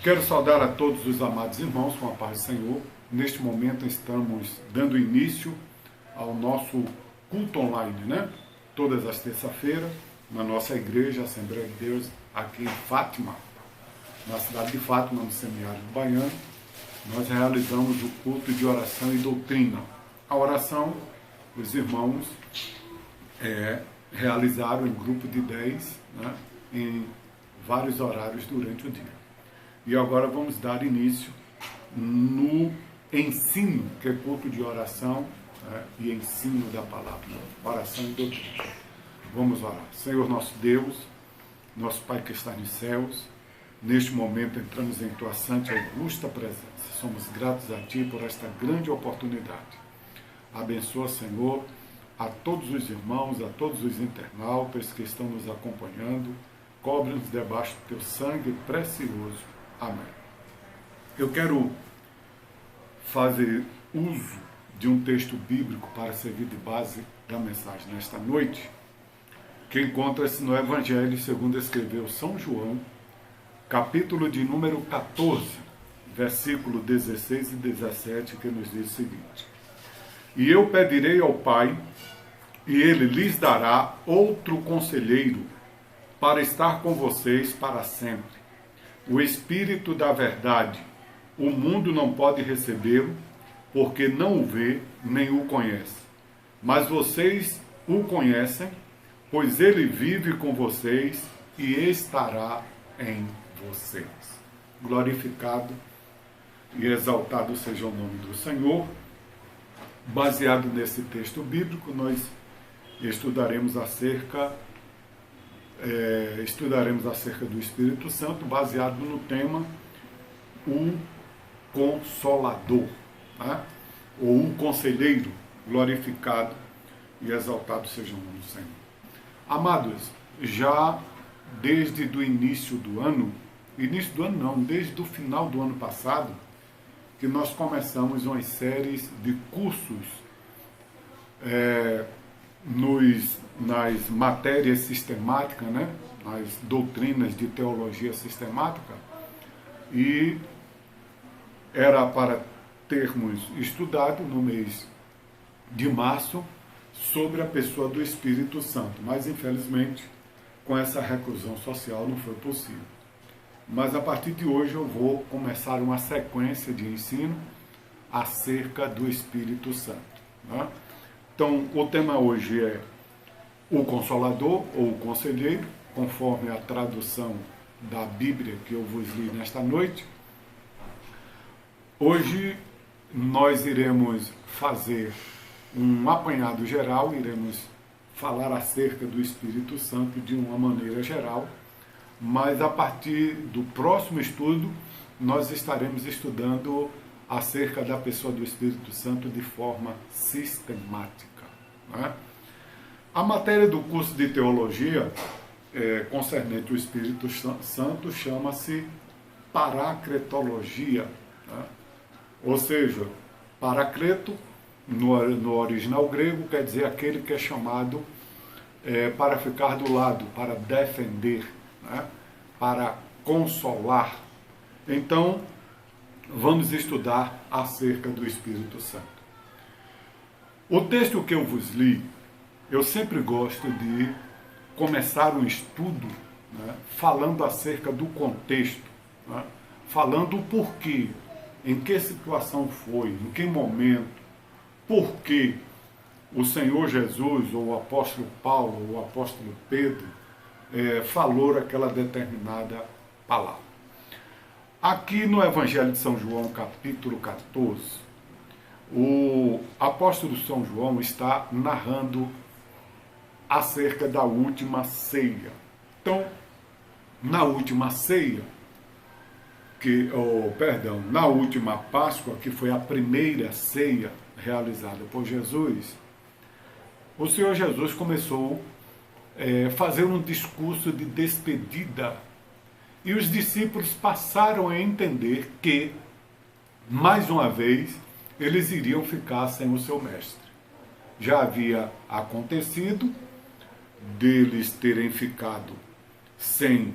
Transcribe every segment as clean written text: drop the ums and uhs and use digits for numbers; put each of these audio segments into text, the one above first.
Quero saudar a todos os amados irmãos com a paz do Senhor. Neste momento estamos dando início ao nosso culto online, né? Todas as terças-feiras, na nossa igreja, Assembleia de Deus, aqui em Fátima, na cidade de Fátima, no semiárido baiano. Nós realizamos o culto de oração e doutrina. A oração, os irmãos realizaram em grupo de 10, né, em vários horários durante o dia. E agora vamos dar início no ensino, que é culto de oração, né, e ensino da palavra, né, oração e doutrina. Vamos orar. Senhor nosso Deus, nosso Pai que está nos céus, neste momento entramos em Tua santa e augusta presença. Somos gratos a Ti por esta grande oportunidade. Abençoa, Senhor, a todos os irmãos, a todos os internautas que estão nos acompanhando. Cobre-nos debaixo do Teu sangue precioso. Amém. Eu quero fazer uso de um texto bíblico para servir de base da mensagem nesta noite, que encontra-se no Evangelho segundo escreveu São João, capítulo de número 14, versículo 16 e 17, que nos diz o seguinte: E eu pedirei ao Pai, e Ele lhes dará outro conselheiro para estar com vocês para sempre. O Espírito da verdade, o mundo não pode recebê-lo, porque não o vê nem o conhece. Mas vocês o conhecem, pois ele vive com vocês e estará em vocês. Glorificado e exaltado seja o nome do Senhor. Baseado nesse texto bíblico, nós estudaremos acerca do Espírito Santo, baseado no tema o Consolador, né? Ou o Conselheiro. Glorificado e exaltado seja o nome do Senhor. Amados, já desde o início do ano não, desde o final do ano passado, que nós começamos umas séries de cursos nas matérias sistemáticas, né? Nas doutrinas de teologia sistemática, e era para termos estudado no mês de março sobre a pessoa do Espírito Santo, mas infelizmente com essa reclusão social não foi possível. Mas a partir de hoje eu vou começar uma sequência de ensino acerca do Espírito Santo, né? Então, o tema hoje é o Consolador ou o Conselheiro, conforme a tradução da Bíblia que eu vos li nesta noite. Hoje nós iremos fazer um apanhado geral, iremos falar acerca do Espírito Santo de uma maneira geral, mas a partir do próximo estudo nós estaremos estudando acerca da pessoa do Espírito Santo de forma sistemática, né? A matéria do curso de teologia concernente ao Espírito Santo chama-se paracretologia, né? Ou seja, paracleto, no original grego, quer dizer aquele que é chamado para ficar do lado, para defender, né? Para consolar. Então, vamos estudar acerca do Espírito Santo. O texto que eu vos li, eu sempre gosto de começar um estudo, né, falando acerca do contexto, né, falando o porquê, em que situação foi, em que momento, por que o Senhor Jesus, ou o apóstolo Paulo, ou o apóstolo Pedro, falou aquela determinada palavra. Aqui no Evangelho de São João, capítulo 14, o apóstolo São João está narrando acerca da última ceia. Então, na última ceia, na última Páscoa, que foi a primeira ceia realizada por Jesus, o Senhor Jesus começou a fazer um discurso de despedida. E os discípulos passaram a entender que, mais uma vez, eles iriam ficar sem o seu mestre. Já havia acontecido deles terem ficado sem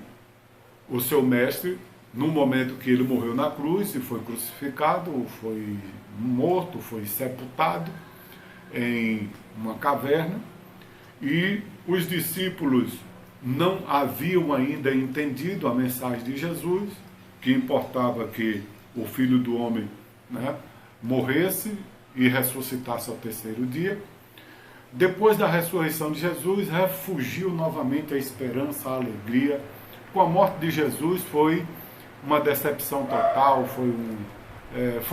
o seu mestre no momento que ele morreu na cruz e foi crucificado, foi morto, foi sepultado em uma caverna, e os discípulos não haviam ainda entendido a mensagem de Jesus, que importava que o Filho do Homem, né, morresse e ressuscitasse ao terceiro dia. Depois da ressurreição de Jesus, refugiu novamente a esperança, a alegria. Com a morte de Jesus foi uma decepção total, foi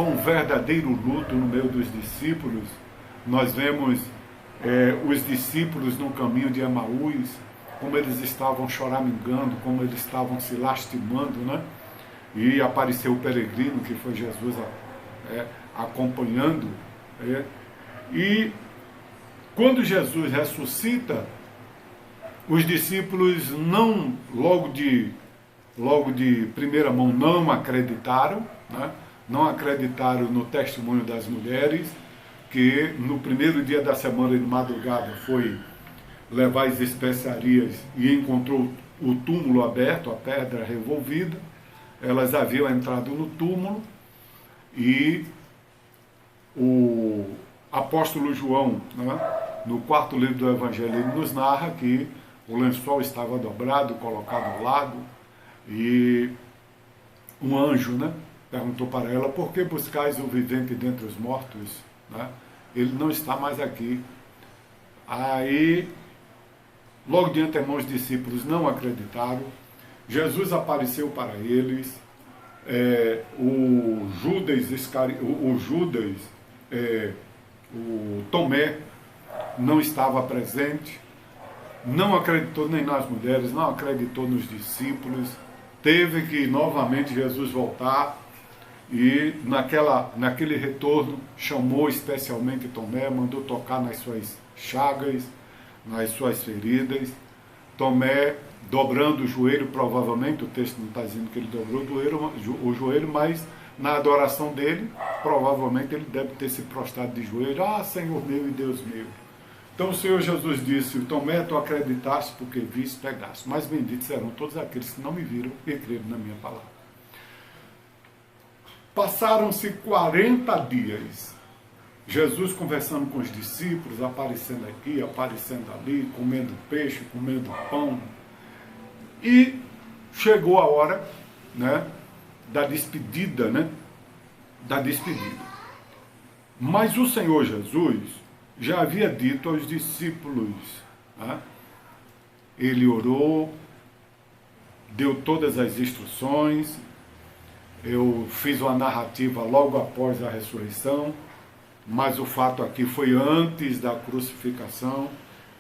um verdadeiro luto no meio dos discípulos. Nós vemos os discípulos no caminho de Emaús, como eles estavam choramingando, como eles estavam se lastimando, né? E apareceu o peregrino, que foi Jesus acompanhando. E quando Jesus ressuscita, os discípulos não, logo de primeira mão, não acreditaram, né? Não acreditaram no testemunho das mulheres, que no primeiro dia da semana de madrugada foi levar as especiarias e encontrou o túmulo aberto, a pedra revolvida. Elas haviam entrado no túmulo e o apóstolo João, né, no quarto livro do Evangelho, ele nos narra que o lençol estava dobrado, colocado ao lado, e um anjo, né, perguntou para ela: por que buscais o vivente dentre os mortos? Né? Ele não está mais aqui. Aí, logo de antemão, os discípulos não acreditaram. Jesus apareceu para eles. O Tomé não estava presente, não acreditou nem nas mulheres, não acreditou nos discípulos. Teve que novamente Jesus voltar e naquele retorno chamou especialmente Tomé, mandou tocar nas suas chagas, nas suas feridas. Tomé, dobrando o joelho, provavelmente, o texto não está dizendo que ele dobrou o joelho, mas na adoração dele, provavelmente ele deve ter se prostrado de joelho: ah, Senhor meu e Deus meu. Então o Senhor Jesus disse: Tomé, tu acreditaste porque viste, pegaste, mas benditos serão todos aqueles que não me viram e creram na minha palavra. Passaram-se 40 dias, Jesus conversando com os discípulos, aparecendo aqui, aparecendo ali, comendo peixe, comendo pão, e chegou a hora, né, da despedida, né? Da despedida. Mas o Senhor Jesus já havia dito aos discípulos, né? Ele orou, deu todas as instruções. Eu fiz uma narrativa logo após a ressurreição, mas o fato aqui foi antes da crucificação.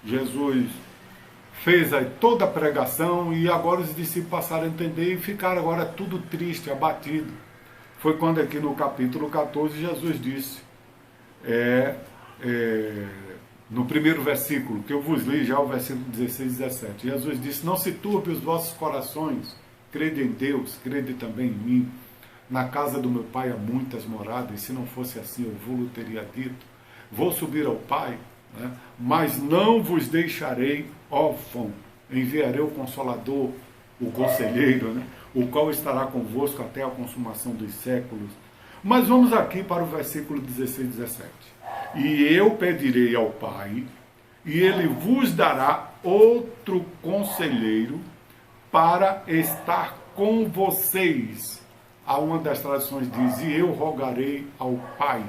Jesus fez aí toda a pregação e agora os discípulos passaram a entender e ficaram agora tudo triste, abatido. Foi quando aqui no capítulo 14 Jesus disse, no primeiro versículo, que eu vos li já, o versículo 16 e 17, Jesus disse: não se turbe os vossos corações, crede em Deus, crede também em mim. Na casa do meu pai há muitas moradas, e se não fosse assim eu vou-lo teria dito. Vou subir ao Pai, né? Mas não vos deixarei órfão, enviarei o Consolador, o Conselheiro, né? O qual estará convosco até a consumação dos séculos. Mas vamos aqui para o versículo 16 e 17. E eu pedirei ao Pai, e ele vos dará outro Conselheiro para estar com vocês. Há uma das traduções diz: e eu rogarei ao Pai.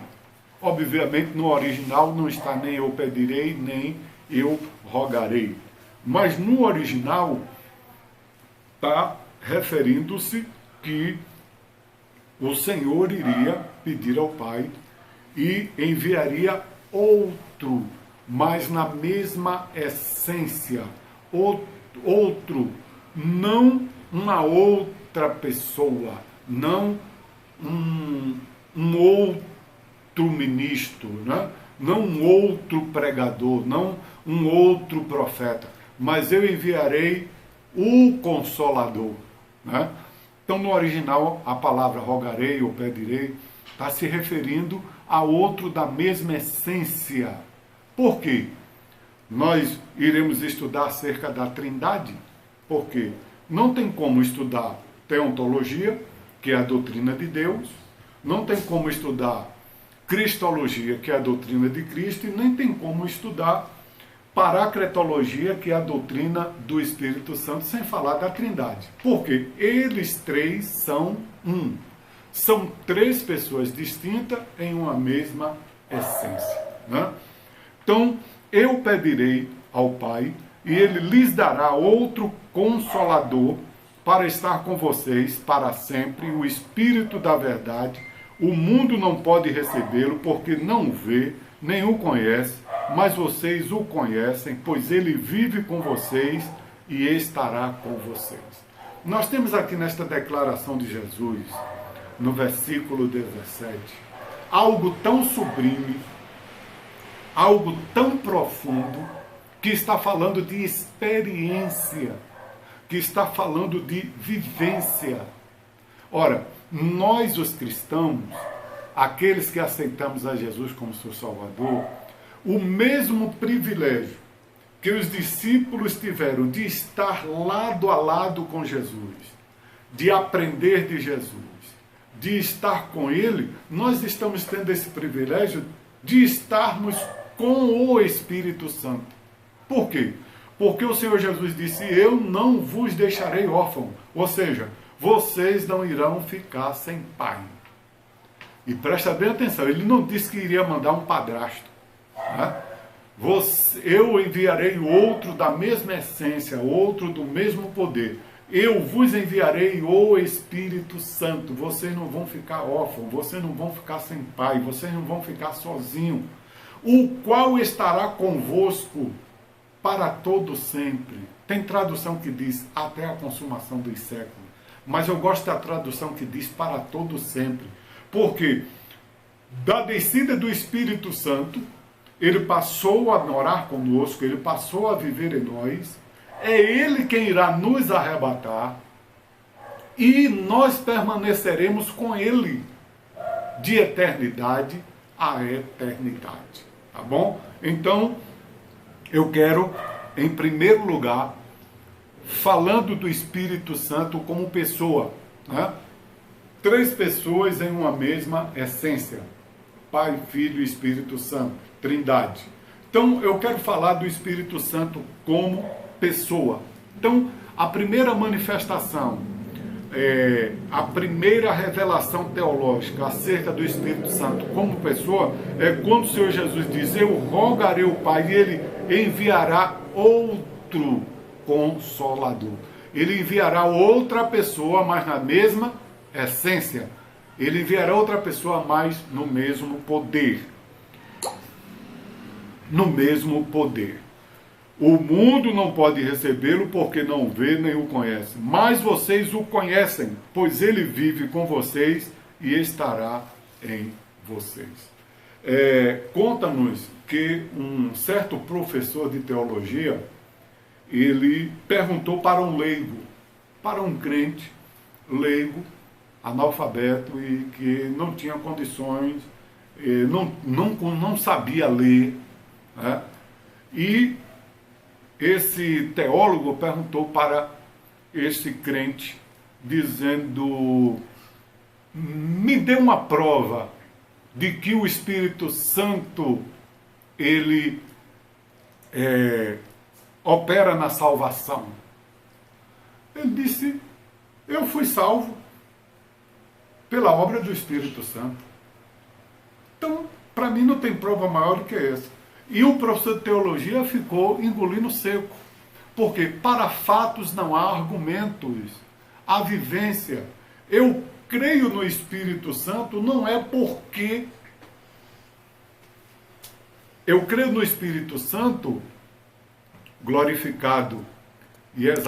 Obviamente no original não está nem eu pedirei, nem eu rogarei. Mas no original está referindo-se que o Senhor iria pedir ao Pai e enviaria outro, mas na mesma essência. Outro, não uma outra pessoa, não um outro ministro, né? Não um outro pregador, não um outro profeta, mas eu enviarei o Consolador, né? Então no original a palavra rogarei ou pedirei está se referindo a outro da mesma essência. Por quê? Nós iremos estudar acerca da Trindade, porque não tem como estudar teontologia, que é a doutrina de Deus, não tem como estudar cristologia, que é a doutrina de Cristo, e nem tem como estudar paracletologia, que é a doutrina do Espírito Santo, sem falar da Trindade. Porque eles três são um. São três pessoas distintas em uma mesma essência. Né? Então, eu pedirei ao Pai, e Ele lhes dará outro Consolador para estar com vocês para sempre, o Espírito da verdade. O mundo não pode recebê-lo, porque não o vê, nem o conhece, mas vocês o conhecem, pois ele vive com vocês e estará com vocês. Nós temos aqui nesta declaração de Jesus, no versículo 17, algo tão sublime, algo tão profundo, que está falando de experiência, que está falando de vivência. Ora, nós os cristãos, aqueles que aceitamos a Jesus como seu Salvador, o mesmo privilégio que os discípulos tiveram de estar lado a lado com Jesus, de aprender de Jesus, de estar com Ele, nós estamos tendo esse privilégio de estarmos com o Espírito Santo. Por quê? Porque o Senhor Jesus disse, eu não vos deixarei órfão, ou seja, vocês não irão ficar sem pai. E presta bem atenção, ele não disse que iria mandar um padrasto. Né? Eu enviarei outro da mesma essência, outro do mesmo poder. Eu vos enviarei o Espírito Santo. Vocês não vão ficar órfãos, vocês não vão ficar sem pai, vocês não vão ficar sozinhos. O qual estará convosco para todo sempre. Tem tradução que diz até a consumação dos séculos. Mas eu gosto da tradução que diz para todo sempre. Porque da descida do Espírito Santo, ele passou a morar conosco, ele passou a viver em nós. É ele quem irá nos arrebatar. E nós permaneceremos com ele de eternidade a eternidade. Tá bom? Então, eu quero, em primeiro lugar, falando do Espírito Santo como pessoa, né? Três pessoas em uma mesma essência, Pai, Filho e Espírito Santo, Trindade. Então, eu quero falar do Espírito Santo como pessoa. Então, a primeira manifestação, a primeira revelação teológica acerca do Espírito Santo como pessoa, é quando o Senhor Jesus diz, eu rogarei ao Pai e Ele enviará outro Consolador. Ele enviará outra pessoa, mas na mesma essência. Ele enviará outra pessoa, mas no mesmo poder. No mesmo poder. O mundo não pode recebê-lo porque não vê nem o conhece. Mas vocês o conhecem, pois ele vive com vocês e estará em vocês. Conta-nos que um certo professor de teologia, ele perguntou para um leigo, para um crente leigo, analfabeto e que não tinha condições, não sabia ler, né? E esse teólogo perguntou para esse crente, dizendo, me dê uma prova de que o Espírito Santo, ele opera na salvação. Ele disse, eu fui salvo pela obra do Espírito Santo. Então, para mim não tem prova maior do que essa. E o professor de teologia ficou engolindo seco. Porque para fatos não há argumentos. Há vivência. Eu creio no Espírito Santo não é porque eu creio no Espírito Santo glorificado e exaltado